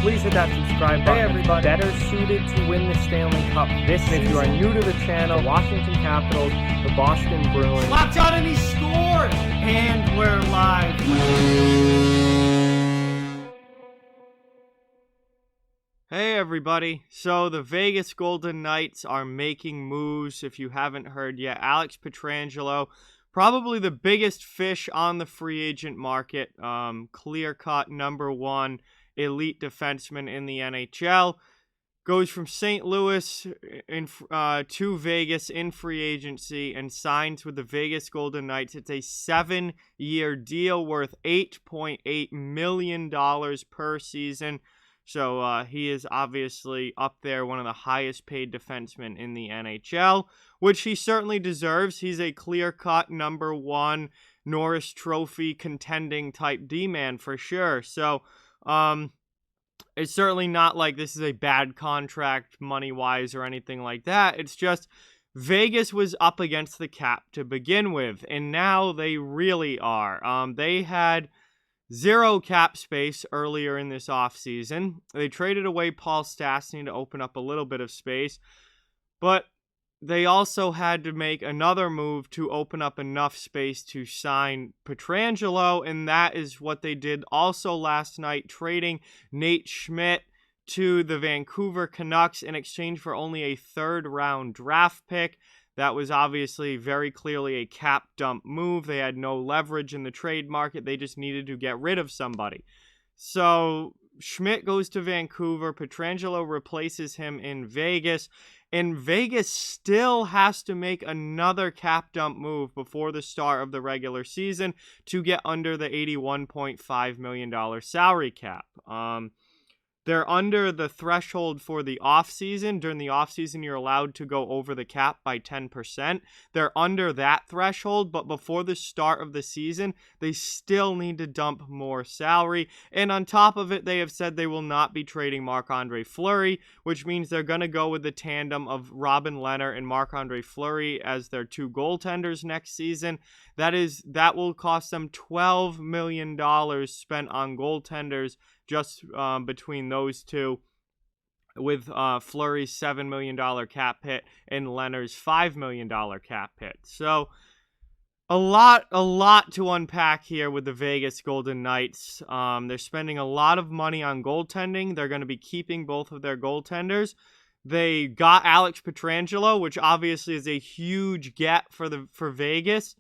please hit that subscribe button. Hey everybody. Better suited to win the Stanley Cup this season. If you are new to the channel, Washington Capitals, the Boston Bruins. Slapped out and he scored! And we're live. Hey everybody. So the Vegas Golden Knights are making moves. If you haven't heard yet, Alex Pietrangelo, probably the biggest fish on the free agent market, clear-cut number one elite defenseman in the NHL, goes from St. Louis to Vegas in free agency and signs with the Vegas Golden Knights. It's a 7-year deal worth $8.8 million per season. So he is obviously up there, one of the highest paid defensemen in the NHL, which he certainly deserves. He's a clear-cut number one Norris Trophy contending type D-man for sure. So it's certainly not like this is a bad contract money-wise or anything like that. It's just Vegas was up against the cap to begin with, and now they really are. They had zero cap space earlier in this offseason. They traded away Paul Stastny to open up a little bit of space, but they also had to make another move to open up enough space to sign Pietrangelo, and that is what they did also last night, trading Nate Schmidt to the Vancouver Canucks in exchange for only a third-round draft pick. That was obviously very clearly a cap dump move. They had no leverage in the trade market. They just needed to get rid of somebody. So Schmidt goes to Vancouver. Pietrangelo replaces him in Vegas. And Vegas still has to make another cap dump move before the start of the regular season to get under the $81.5 million salary cap. They're under the threshold for the offseason. During the offseason, you're allowed to go over the cap by 10%. They're under that threshold, but before the start of the season, they still need to dump more salary. And on top of it, they have said they will not be trading Marc-Andre Fleury, which means they're going to go with the tandem of Robin Lehner and Marc-Andre Fleury as their two goaltenders next season. That will cost them $12 million spent on goaltenders just between those two, with Fleury's $7 million cap hit and Leonard's $5 million cap hit. So a lot to unpack here with the Vegas Golden Knights. They're spending a lot of money on goaltending. They're going to be keeping both of their goaltenders. They got Alex Pietrangelo, which obviously is a huge get for Vegas.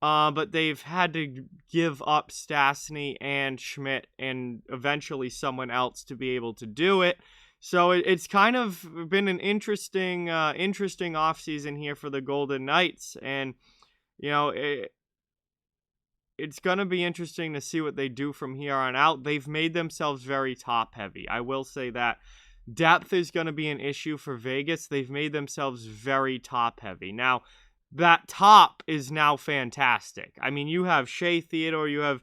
But they've had to give up Stastny and Schmidt and eventually someone else to be able to do it. So it's kind of been an interesting offseason here for the Golden Knights. And, you know, it's going to be interesting to see what they do from here on out. They've made themselves very top-heavy. I will say that. Depth is going to be an issue for Vegas. They've made themselves very top-heavy. Now, that top is now fantastic. I mean, you have Shea Theodore, you have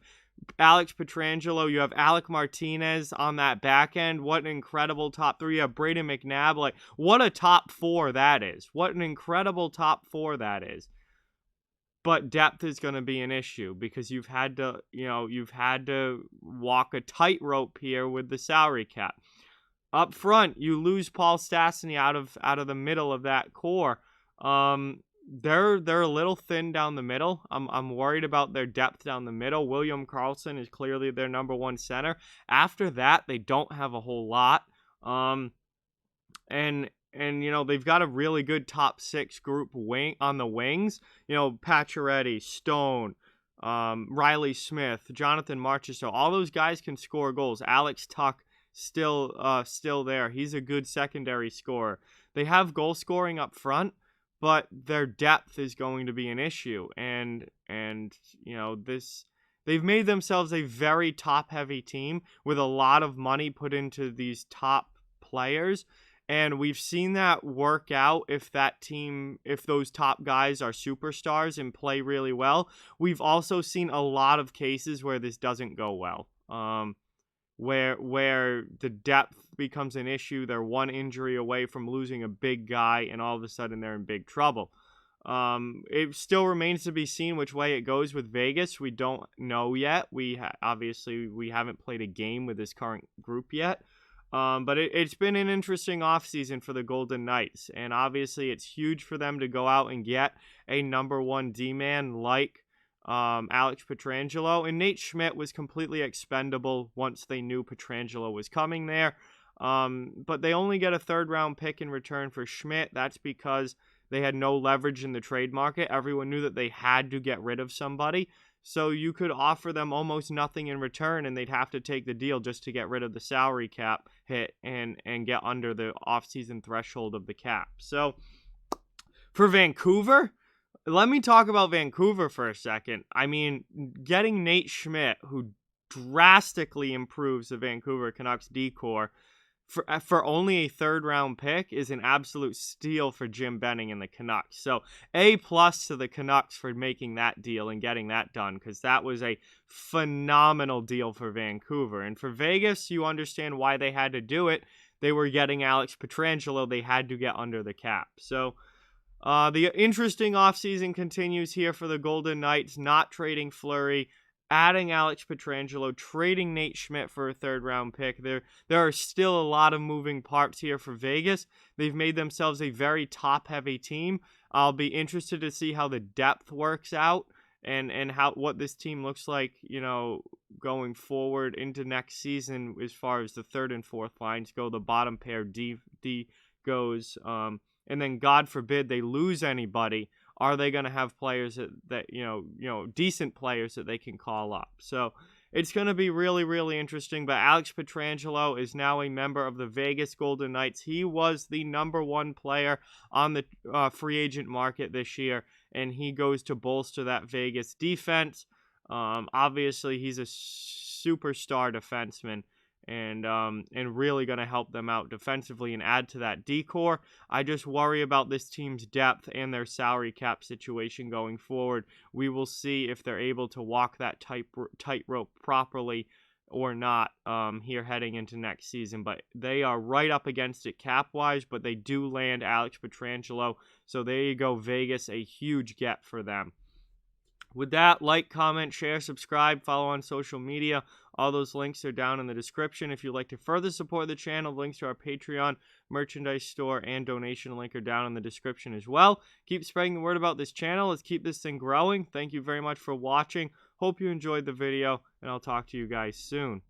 Alex Pietrangelo, you have Alec Martinez on that back end. What an incredible top three. You have Braden McNabb. Like, what a top four that is. What an incredible top four that is. But depth is going to be an issue because you've had to walk a tightrope here with the salary cap. Up front, you lose Paul Stastny out of the middle of that core. They're a little thin down the middle. I'm worried about their depth down the middle. William Karlsson is clearly their number one center. After that, they don't have a whole lot. And you know, they've got a really good top six group wing on the wings. You know, Pacioretty, Stone, Riley Smith, Jonathan Marchessault. All those guys can score goals. Alex Tuch still there. He's a good secondary scorer. They have goal scoring up front, but their depth is going to be an issue. And you know, they've made themselves a very top-heavy team with a lot of money put into these top players. And we've seen that work out if those top guys are superstars and play really well. We've also seen a lot of cases where this doesn't go well. Where the depth becomes an issue. They're one injury away from losing a big guy, and all of a sudden they're in big trouble. It still remains to be seen which way it goes with Vegas. We don't know yet. Obviously we haven't played a game with this current group yet. But it's been an interesting offseason for the Golden Knights, and obviously it's huge for them to go out and get a number one D-man like Alex Pietrangelo. And Nate Schmidt was completely expendable once they knew Pietrangelo was coming there. But they only get a third-round pick in return for Schmidt. That's because they had no leverage in the trade market. Everyone knew that they had to get rid of somebody. So you could offer them almost nothing in return, and they'd have to take the deal just to get rid of the salary cap hit and get under the offseason threshold of the cap. So for Vancouver, let me talk about Vancouver for a second. I mean, getting Nate Schmidt, who drastically improves the Vancouver Canucks decor, for only a third-round pick is an absolute steal for Jim Benning and the Canucks. So A+ to the Canucks for making that deal and getting that done, because that was a phenomenal deal for Vancouver. And for Vegas, you understand why they had to do it. They were getting Alex Pietrangelo. They had to get under the cap. So the interesting offseason continues here for the Golden Knights, not trading Fleury, adding Alex Pietrangelo, trading Nate Schmidt for a third-round pick. There are still a lot of moving parts here for Vegas. They've made themselves a very top-heavy team. I'll be interested to see how the depth works out and what this team looks like, going forward into next season as far as the third and fourth lines go, the bottom pair D goes, and then God forbid they lose anybody. Are they going to have players that decent players that they can call up? So it's going to be really, really interesting. But Alex Pietrangelo is now a member of the Vegas Golden Knights. He was the number one player on the free agent market this year, and he goes to bolster that Vegas defense. Obviously, he's a superstar defenseman. And really going to help them out defensively and add to that decor. I just worry about this team's depth and their salary cap situation going forward. We will see if they're able to walk that tightrope properly or not here heading into next season. But they are right up against it cap-wise, but they do land Alex Pietrangelo. So there you go, Vegas, a huge get for them. With that, like, comment, share, subscribe, follow on social media. All those links are down in the description. If you'd like to further support the channel, links to our Patreon, merchandise store, and donation link are down in the description as well. Keep spreading the word about this channel. Let's keep this thing growing. Thank you very much for watching. Hope you enjoyed the video, and I'll talk to you guys soon.